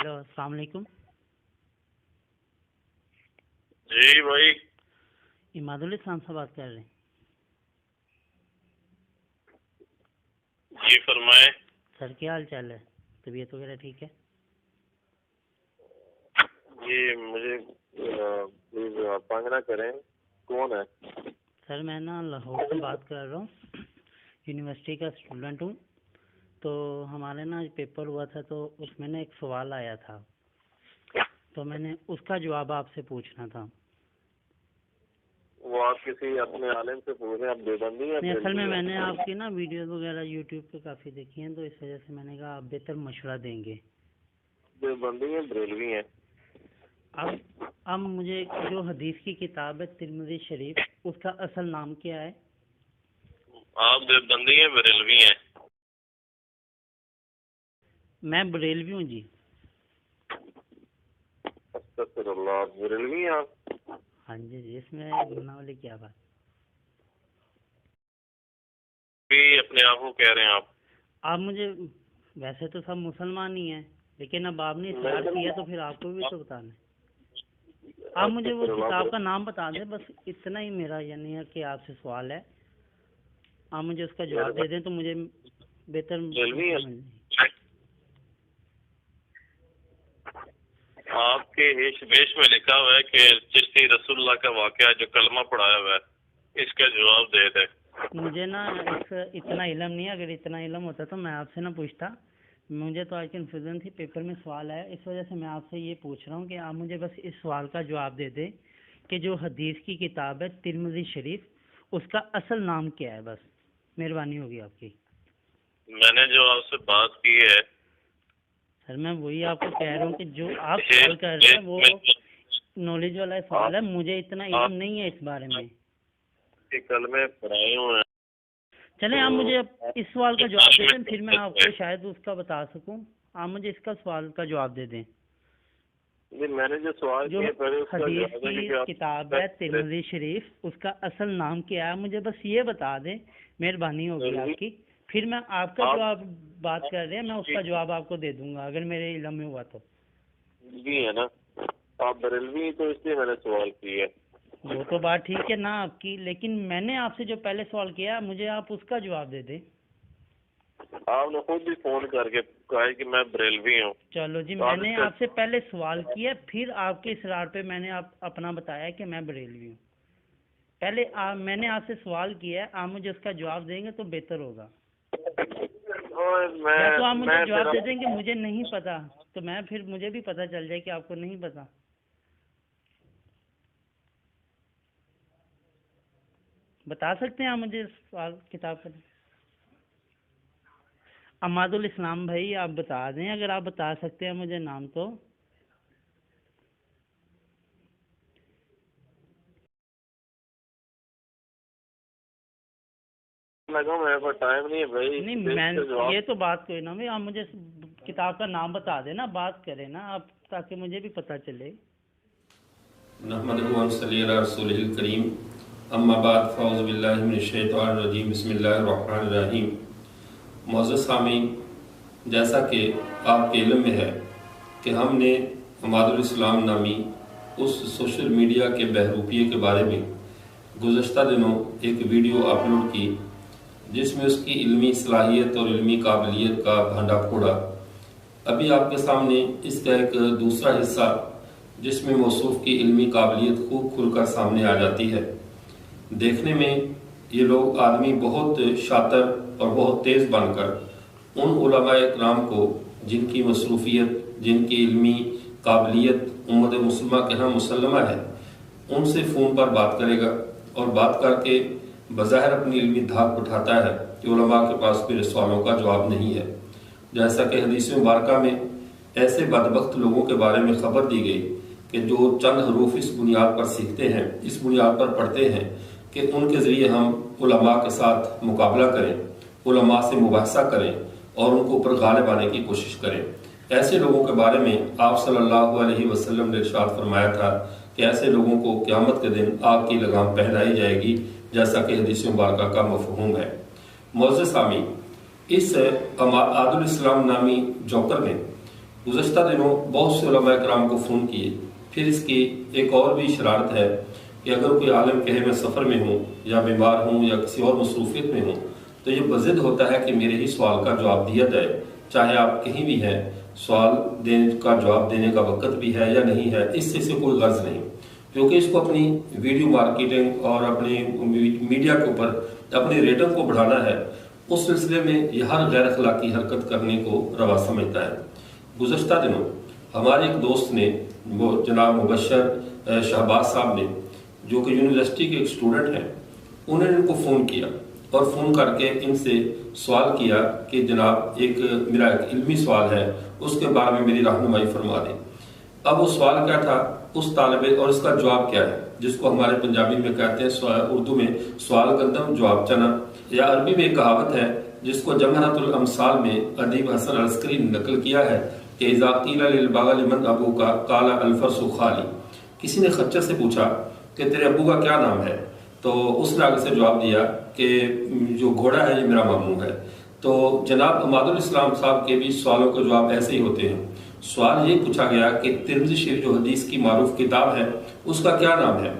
Hello अस्सलाम वालेकुम। जी भाई, इमादुल इस्लाम से बात कर रहे हैं। जी फरमाए। सर क्या हाल चाल है, तबीयत वगैरह ठीक है? जी मुझे प्लीज तंग ना करें, कौन है? सर मैं ना लाहौर से बात कर रहा हूँ, यूनिवर्सिटी का स्टूडेंट हूँ। तो हमारे ना आज पेपर हुआ था, तो उसमें ना एक सवाल आया था, तो मैंने उसका जवाब आपसे पूछना था। वो आप किसी अपने आलिम से पूछ रहे हैं, आप देवबंदी हैं? नहीं, असल में मैंने आपकी ना वीडियोस वगैरह यूट्यूब पे काफ़ी देखी हैं, तो इस वजह से मैंने कहा आप बेहतर मशवरा देंगे। देवबंदी हैं, बरेलवी हैं? अब मुझे जो हदीस की किताब है तिरमिज़ी शरीफ, उसका असल नाम क्या है? आप देवबंदी हैं, बरेलवी हैं? मैं बरेलवी हूँ जी। अस्तगफिरुल्लाह, आप बरेलवी हैं आप? हाँ जी, इसमें गुनाह वाली क्या बात? भी अपने आप को कह रहे हैं आप मुझे, वैसे तो सब मुसलमान ही हैं, लेकिन अब आपने इस्लार किया तो फिर आपको भी तो बताना है। आप मुझे वो किताब का नाम बता दें, बस इतना ही मेरा यानी है कि आपसे सवाल है। आप मुझे उसका जवाब दे दें तो मुझे बेहतर बरेलवी हैं? समझ। आपके वेश में लिखा हुआ है कि चिश्ती रसूलुल्लाह का वाकया जो कलमा पढ़ाया हुआ है, इसका जवाब दे दे। मुझे ना इतना इल्म नहीं है, अगर इतना इल्म होता तो मैं आपसे ना पूछता। मुझे तो आज कन्फ्यूजन थी, पेपर में सवाल आया, इस वजह से मैं आपसे ये पूछ रहा हूँ कि आप मुझे बस इस सवाल का जवाब दे दें कि जो हदीस की किताब है तिरमिज़ी शरीफ, उसका असल नाम क्या है। बस मेहरबानी होगी आपकी। मैंने जो आपसे बात की है, सर मैं वही आपको कह रहा हूँ कि जो आप सवाल कर रहे हैं वो नॉलेज वाला सवाल है, मुझे इतना इल्म नहीं है इस बारे में। कलमे पढ़ाए हुए हैं। चलें, आप मुझे इस सवाल का जवाब दे दें, फिर मैं आपको शायद उसका बता सकूं। आप मुझे इसका सवाल का जवाब दे दें। जी मैंने जो सवाल जो किया पहले उसका हदीस जवाब है की कि किताब है तिरमिज़ी शरीफ, उसका असल नाम क्या है, मुझे बस ये बता दें, मेहरबानी होगी आपकी। फिर मैं आपका जो आप बात कर रहे हैं मैं उसका जवाब आपको दे दूंगा, अगर मेरे इल्म में हुआ तो। जी है ना, आप बरेलवी, तो इसलिए मैंने सवाल किया। वो तो बात ठीक है ना आपकी, लेकिन मैंने आपसे जो पहले सवाल किया मुझे आप उसका जवाब दे दें। आपने खुद भी फोन करके कहा है कि मैं बरेलवी हूँ। चलो जी, मैंने आपसे पहले सवाल किया, फिर आपके इसरार पे मैंने अपना बताया कि मैं बरेलवी हूँ। पहले मैंने आपसे सवाल किया है, आप मुझे उसका जवाब देंगे तो बेहतर होगा। या तो आप मुझे जवाब दे देंगे मुझे नहीं पता, तो मैं फिर मुझे भी पता चल जाए कि आपको नहीं पता। बता सकते हैं आप मुझे सवाल किताब का? अमादुल इस्लाम भाई, आप बता दें अगर आप बता सकते हैं मुझे नाम तो। लगा मेरे पास टाइम नहीं है भाई। नहीं, मैं ये तो बात कोई ना भाई, आप मुझे किताब का नाम बता देना, बात करें ना आप, ताकि मुझे भी पता चले। नहमदुहु व नसल्ली अला रसूलिहिल करीम, अम्मा बाद, फ़अऊज़ु बिल्लाहि मिनश शैतानिर रजीम, बिस्मिल्लाहिर रहमानिर रहीम। मुअज़्ज़ज़ सामीन, जैसा कि आपके इल्म में है कि हमने इमादुल इस्लाम नामी उस सोशल मीडिया के बहरूपिये के बारे में गुज़श्ता दिनों एक वीडियो अपलोड की, जिसमें उसकी इल्मी सलाहियत और इल्मी काबिलियत का भांडा फोड़ा। अभी आपके सामने इसका एक दूसरा हिस्सा, जिसमें मौसूफ की इल्मी काबिलियत खूब खुलकर सामने आ जाती है। देखने में ये लोग आदमी बहुत शातर और बहुत तेज़ बनकर उन उलमाए इकराम को, जिनकी मसरूफियत, जिनकी इल्मी काबिलियत उम्मत मुस्लिमा के यहाँ मुसल्लमा है, उनसे फ़ोन पर बात करेगा और बात करके बज़ाहिर अपनी इल्मी धाक उठाता है कि उलमा के पास मेरे सवालों का जवाब नहीं है। जैसा कि हदीस मुबारका में ऐसे बदबख्त लोगों के बारे में खबर दी गई कि जो चंद हरूफ इस बुनियाद पर सीखते हैं, इस बुनियाद पर पढ़ते हैं कि उनके ज़रिए हम उलमा के साथ मुकाबला करें, उलमा से मुबाहसा करें और उनको ऊपर गालिब आने की कोशिश करें। ऐसे लोगों के बारे में आप सल्लल्लाहु अलैहि वसल्लम ने इरशाद फरमाया था कि ऐसे लोगों को क़यामत के दिन आग की लगाम पहनाई जाएगी, जैसा कि हदीस मुबारका का मफ़हूम है। मुअज़्ज़ज़ सामीन, इस आदुल इस्लाम नामी जोकर ने गुज़श्ता दिनों बहुत से उलमा कराम को फ़ोन किए। फिर इसकी एक और भी शरारत है कि अगर कोई आलिम कहे मैं सफ़र में हूँ या बीमार हूँ या किसी और मसरूफियत में हूँ तो ये बज़िद होता है कि मेरे ही सवाल का जवाब दिया जाए, चाहे आप कहीं भी हैं, सवाल देने का जवाब देने का वक़्त भी है या नहीं है, इससे से कोई गर्ज नहीं, क्योंकि इसको अपनी वीडियो मार्केटिंग और अपनी मीडिया के ऊपर अपनी रेटिंग को बढ़ाना है। उस सिलसिले में यह हर गैर अखलाकी हरकत करने को रवा समझता है। गुज़श्ता दिनों हमारे एक दोस्त ने, वो जनाब मुबशर शहबाज साहब ने, जो कि यूनिवर्सिटी के एक स्टूडेंट हैं, उन्होंने इनको फ़ोन किया और फ़ोन करके इनसे सवाल किया कि जनाब एक मेरा एक इल्मी सवाल है, उसके बारे में मेरी रहनुमाई फरमा दें। अब वो सवाल क्या था उस तालिब, और इसका जवाब क्या है, जिसको हमारे पंजाबी में कहते हैं, उर्दू में सवाल गंदम जवाब चना, या अरबी में एक कहावत है जिसको जमहरतुल अमसाल में अदीब हसन अलस्करी ने नकल किया है कि इज़ा क़ीला लिल बाग़ लिमन अबूका क़ाला अल फ़र्सु ख़ाली। किसी ने खच्चर से पूछा कि तेरे अबू का क्या नाम है, तो उसने आगे से जवाब दिया कि जो घोड़ा है ये मेरा मामू है। तो जनाब अमादुल इस्लाम साहब के भी सवालों के जवाब ऐसे ही होते हैं। सवाल ये पूछा गया कि तिरमिज़ी शरीफ जो हदीस की मारूफ किताब है उसका क्या नाम है,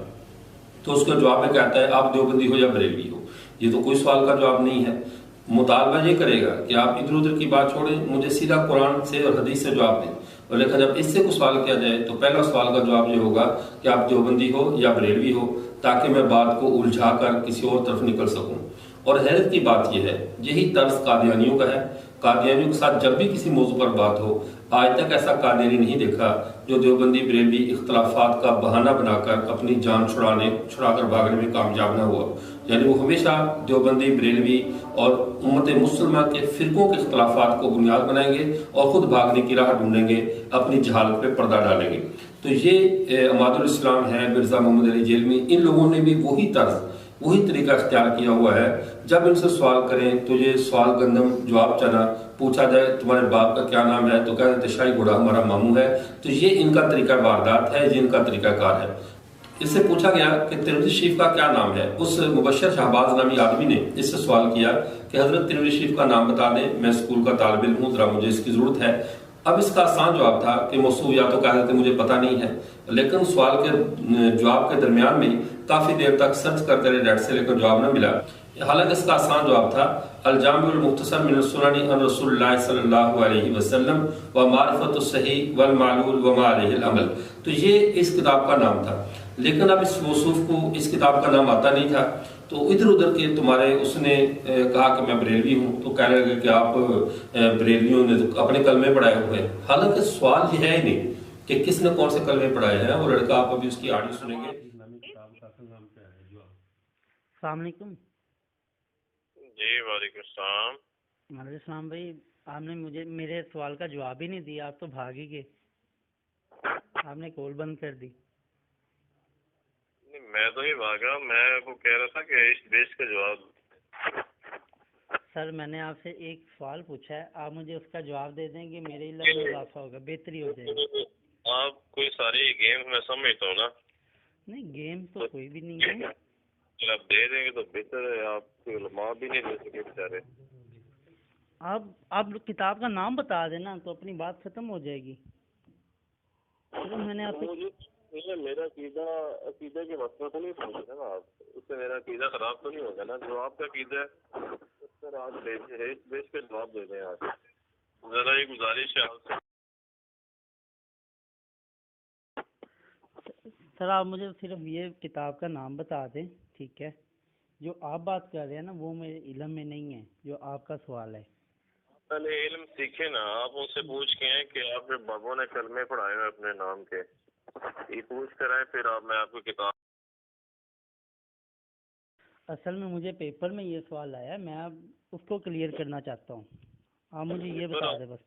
तो उसका जवाब में कहता है आप देवबंदी हो या बरेलवी हो। ये तो कोई सवाल का जवाब नहीं है। मुतालबा ये करेगा कि आप इधर उधर की बात छोड़ें, मुझे सीधा कुरान से और हदीस से जवाब दें। और लेकिन जब इससे कुछ सवाल किया जाए तो पहला सवाल का जवाब ये होगा कि आप देवबंदी हो या बरेलवी हो, ताकि मैं बात को उलझा कर किसी और तरफ निकल सकूं। और हैरत की बात यह है, यही तर्ज कादियानियों का है। कादियानियों के साथ जब भी किसी मौजू पर बात हो, आज तक ऐसा कादियानी नहीं देखा जो देवबंदी बरेलवी इख्तलाफात का बहाना बनाकर अपनी जान छुड़ाकर भागने में कामयाब न हुआ। यानी वो हमेशा देवबंदी बरेलवी और उम्मत मुसलमान के फिरकों के इख्तलाफात को बुनियाद बनाएंगे और खुद भागने की राह ढूंढेंगे, अपनी जहालत पे पर्दा डालेंगे। तो ये अमादुल इस्लाम है, मिर्ज़ा मोहम्मद अली जेलमी, इन लोगों ने भी वही तर्ज, वही तरीका इख्तियार किया हुआ है। जब इनसे सवाल करें तो ये सवाल गंदम जवाब चना, पूछा जाए तुम्हारे बाप का क्या नाम है तो कहते हैं शाही घोड़ा हमारा मामू है। तो ये इनका तरीका वारदात है, ये इनका तरीकाकार है। इससे पूछा गया कि तिरमिज़ी शरीफ का क्या नाम है। उस मुबशर शहबाज नामी आदमी ने इससे सवाल किया कि हजरत तिरमिज़ी शरीफ का नाम बता दें, मैं स्कूल का तालिब इल्म हूँ, जरा मुझे इसकी ज़रूरत है। अब इसका आसान जवाब था कि मौसूफ या तो कह देते मुझे पता नहीं है, लेकिन सवाल के जवाब के दरमियान में काफ़ी देर तक सर्च करते रहे नेट से, लेकिन जवाब न मिला। हालांकि इसका आसान जवाब था अल जामिउल मुख्तसर मिन सुननी अन रसूलुल्लाह सल्लल्लाहु अलैहि वसल्लम व मारिफतुस सहीह वल मालूल व मा अलैहिल अमल। तो ये इस किताब का नाम था, लेकिन अब इस मौसूफ को इस किताब का नाम आता नहीं था। तो इधर उधर के तुम्हारे उसने कहा कि मैं बरेलवी हूँ, तो कहने लगे कि आप बरेलवियों ने तो अपने कलमे पढ़ाए हुए हैं। हालांकि सवाल ये है ही नहीं कि किसने कौन से कलमे पढ़ाए हैं, और लड़का आप अभी उसकी ऑडियो सुनेंगे। अस्सलाम वालेकुम। जी वालेकुम सलाम। वालेकुम सलाम। भाई आपने मुझे मेरे सवाल का जवाब ही नहीं दिया, आप तो भाग ही गए, आपने कॉल बंद कर दी। नहीं, मैं तो नहीं भागा, मैं वो कह रहा था कि इस देश का जवाब। सर मैंने आपसे एक सवाल पूछा है, आप मुझे उसका जवाब दे देंगे, मेरे इल्म में इजाफा होगा, बेहतरी हो जाएगी। आप कोई सारी गेम में समझता हूँ ना। नहीं गेम तो कोई भी नहीं है। आप दे देंगे तो बेहतर है, आप उलमा भी नहीं दे सके बेचारे। आप किताब का नाम बता देना तो अपनी बात खत्म हो जाएगी। तो मैंने आपसे मुझे मेरा अकीदा के मसला तो नहीं समझे ना आप, उससे मेरा अकीदा खराब तो नहीं होगा ना। जो आपका अकीदा है उस पर आप बेच के जवाब दे दें। आप जरा ये गुजारिश है आपसे। सर आप मुझे सिर्फ ये किताब का नाम बता दें, ठीक है। जो आप बात कर रहे हैं ना वो मेरे इल्म में नहीं है, जो आपका सवाल है। पहले इल्म सीखे ना, आप उनसे पूछ के हैं कि आपके बाबों ने कलमे पढ़ाए हैं अपने नाम के, ये पूछ कर आए, फिर आप मैं आपको किताब। असल में मुझे पेपर में ये सवाल आया, मैं अब उसको क्लियर करना चाहता हूँ, आप मुझे ये बता दें बस।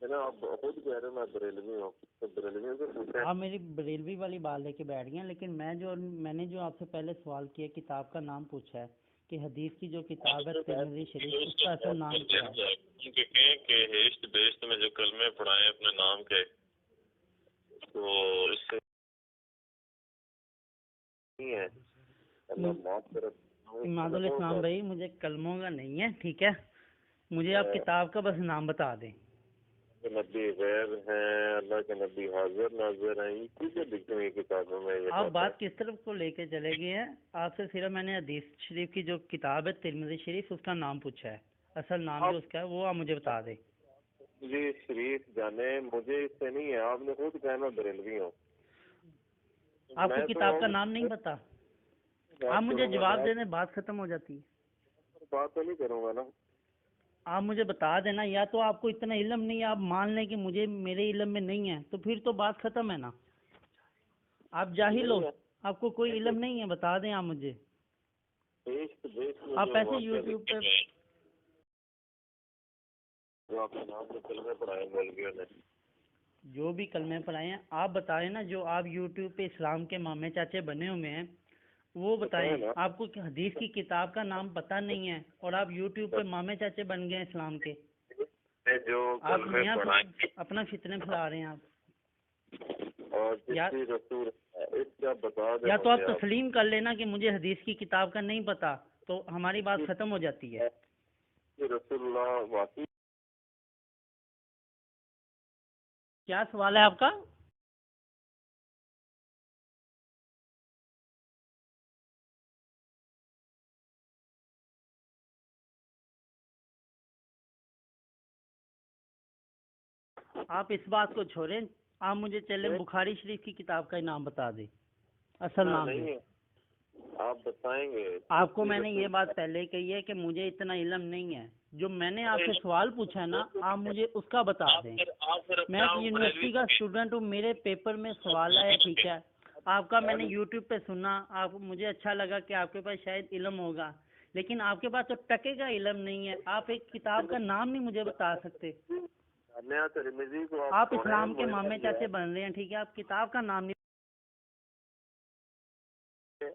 आप खुद कह रहे हो मैं बरेलवी हूँ, तो बरेलवी से पूछे। आप मेरी बरेलवी वाली बात लेके बैठ गए, लेकिन मैंने जो आपसे पहले सवाल किया, किताब का नाम पूछा है कि हदीस की जो किताब है तिरमिज़ी शरीफ, उसका असल नाम क्या है। कि हेस्ट बेस्ट में जो कलमे पढ़ाए अपने नाम के, तो इससे नहीं है। इमादुल इस्लाम भाई मुझे कलमों का नहीं है, ठीक है, मुझे आप किताब का बस नाम बता दें। نبی غیر ہیں، اللہ کے نبی حاضر ناظر ہیں، یہ چیزیں لکھی ہوئی کتابوں میں. یہ آپ بات کس طرف کو لے کے چلے گئے ہیں؟ آپ سے صرف میں نے حدیث شریف کی جو کتاب ہے ترمذی شریف، اس کا نام پوچھا ہے، اصل نام جو اس کا ہے وہ آپ مجھے بتا دیں. جی شریف جانے مجھے اس سے نہیں ہے، آپ نے خود کہنا بریلوی ہوں. آپ کو کتاب کا نام نہیں پتا؟ آپ مجھے جواب دے دیں، بات ختم ہو جاتی ہے. بات تو نہیں کروں گا نا. آپ مجھے بتا دینا، یا تو آپ کو اتنا علم نہیں ہے، آپ مان لیں کہ مجھے میرے علم میں نہیں ہے، تو پھر تو بات ختم ہے نا. آپ جاہل ہو، آپ کو کوئی علم نہیں ہے، بتا دیں آپ مجھے. آپ ایسے یوٹیوب پہ جو آپ کے نام سے کلمے پڑھائے مولویوں نے، جو بھی کلمے پڑھائے ہیں آپ بتائیں نا. جو آپ یوٹیوب پہ اسلام کے مامے چاچے بنے ہوئے ہیں وہ بتائیں. آپ کو حدیث کی کتاب کا نام پتہ نہیں ہے اور آپ یوٹیوب پہ مامے چاچے بن گئے اسلام کے. جو آپ نیا اپنا فتنے پھیلا رہے ہیں آپ. اور رسول یا تو آپ تسلیم کر لینا کہ مجھے حدیث کی کتاب کا نہیں پتا، تو ہماری بات ختم ہو جاتی ہے. رسول اللہ واقعی. کیا سوال ہے آپ کا؟ آپ اس بات کو چھوڑیں، آپ مجھے چلیں بخاری شریف کی کتاب کا نام بتا دیں، اصل نام دیں. آپ بتائیں گے. آپ کو میں نے یہ بات پہلے کہی ہے کہ مجھے اتنا علم نہیں ہے. جو میں نے آپ سے سوال پوچھا ہے نا، آپ مجھے اس کا بتا دیں. میں یونیورسٹی کا اسٹوڈنٹ ہوں، میرے پیپر میں سوال ہے، ٹھیک ہے. آپ کا میں نے یوٹیوب پہ سنا، آپ مجھے اچھا لگا کہ آپ کے پاس شاید علم ہوگا، لیکن آپ کے پاس تو ٹکے کا علم نہیں ہے. آپ ایک کتاب کا نام نہیں مجھے بتا سکتے. آپ اسلام کے مامے چاچے بن رہے ہیں، ٹھیک ہے، آپ کتاب کا نام نہیں.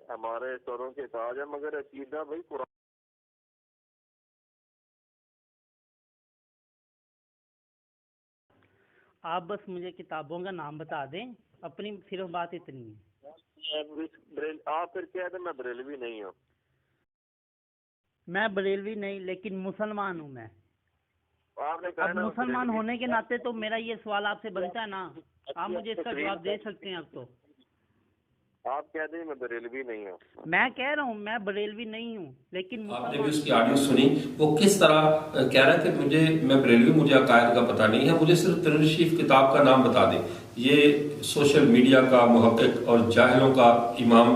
ہمارے سوروں کے تاج ہے، مگر عقیدہ بھائی قرآن. آپ بس مجھے کتابوں کا نام بتا دیں، اپنی صرف بات اتنی ہے. آپ پھر کہہ دیں میں بریلوی نہیں ہوں. میں بریلوی نہیں، لیکن مسلمان ہوں. میں آپ نے اب مسلمان ہونے کے ناطے تو میرا یہ سوال آپ سے بنتا ہے نا، آپ مجھے اس کا جواب دے سکتے ہیں. اب تو آپ کہہ دیں میں بریلوی نہیں ہوں. میں کہہ رہا ہوں میں بریلوی نہیں ہوں، لیکن آپ نے بھی اس کی آڈیو سنی، وہ کس طرح کہہ رہا ہے کہ میں بریلوی، مجھے عقائد کا پتہ نہیں ہے، مجھے صرف ترمذی شریف کتاب کا نام بتا دیں. یہ سوشل میڈیا کا محقق اور جاہلوں کا امام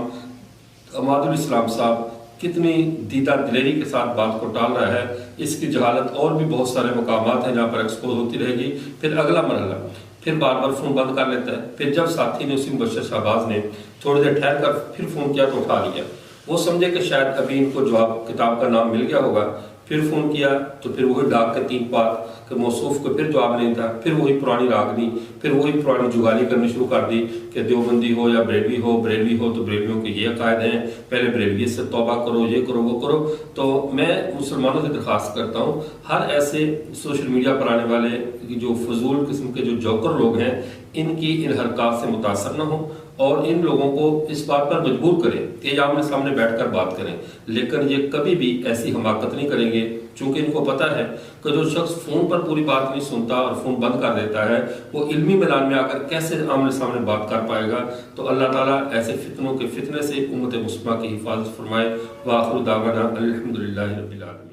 عماد الاسلام صاحب کتنی دیدہ دلیری کے ساتھ بات کو ٹال رہا ہے. اس کی جہالت اور بھی بہت سارے مقامات ہیں جہاں پر ایکسپوز ہوتی رہے گی. پھر اگلا مرحلہ، پھر بار بار فون بند کر لیتا ہے. پھر جب ساتھی نے اسی مبشر شہباز نے تھوڑی دیر ٹھہر کر پھر فون کیا تو اٹھا لیا. وہ سمجھے کہ شاید ابھی ان کو جواب کتاب کا نام مل گیا ہوگا. پھر فون کیا تو پھر وہی ڈاک کے 3 بات کہ موصوف کو پھر جواب نہیں تھا. پھر وہی پرانی راگنی، پھر وہی پرانی جگالی کرنی شروع کر دی کہ دیوبندی ہو یا بریلوی ہو تو بریلویوں کے یہ عقائد ہیں، پہلے بریلویت سے توبہ کرو، یہ کرو وہ کرو. تو میں مسلمانوں سے درخواست کرتا ہوں، ہر ایسے سوشل میڈیا پر آنے والے جو فضول قسم کے جو جوکر لوگ ہیں، ان کی ان حرکات سے متاثر نہ ہوں اور ان لوگوں کو اس بات پر مجبور کریں کہ آمنے سامنے بیٹھ کر بات کریں. لیکن یہ کبھی بھی ایسی حماقت نہیں کریں گے، چونکہ ان کو پتہ ہے کہ جو شخص فون پر پوری بات نہیں سنتا اور فون بند کر دیتا ہے، وہ علمی میدان میں آ کر کیسے آمنے سامنے بات کر پائے گا. تو اللہ تعالیٰ ایسے فتنوں کے فتنے سے امت مسلمہ کی حفاظت فرمائے. وآخر دعوانا الحمدللہ رب العالمین.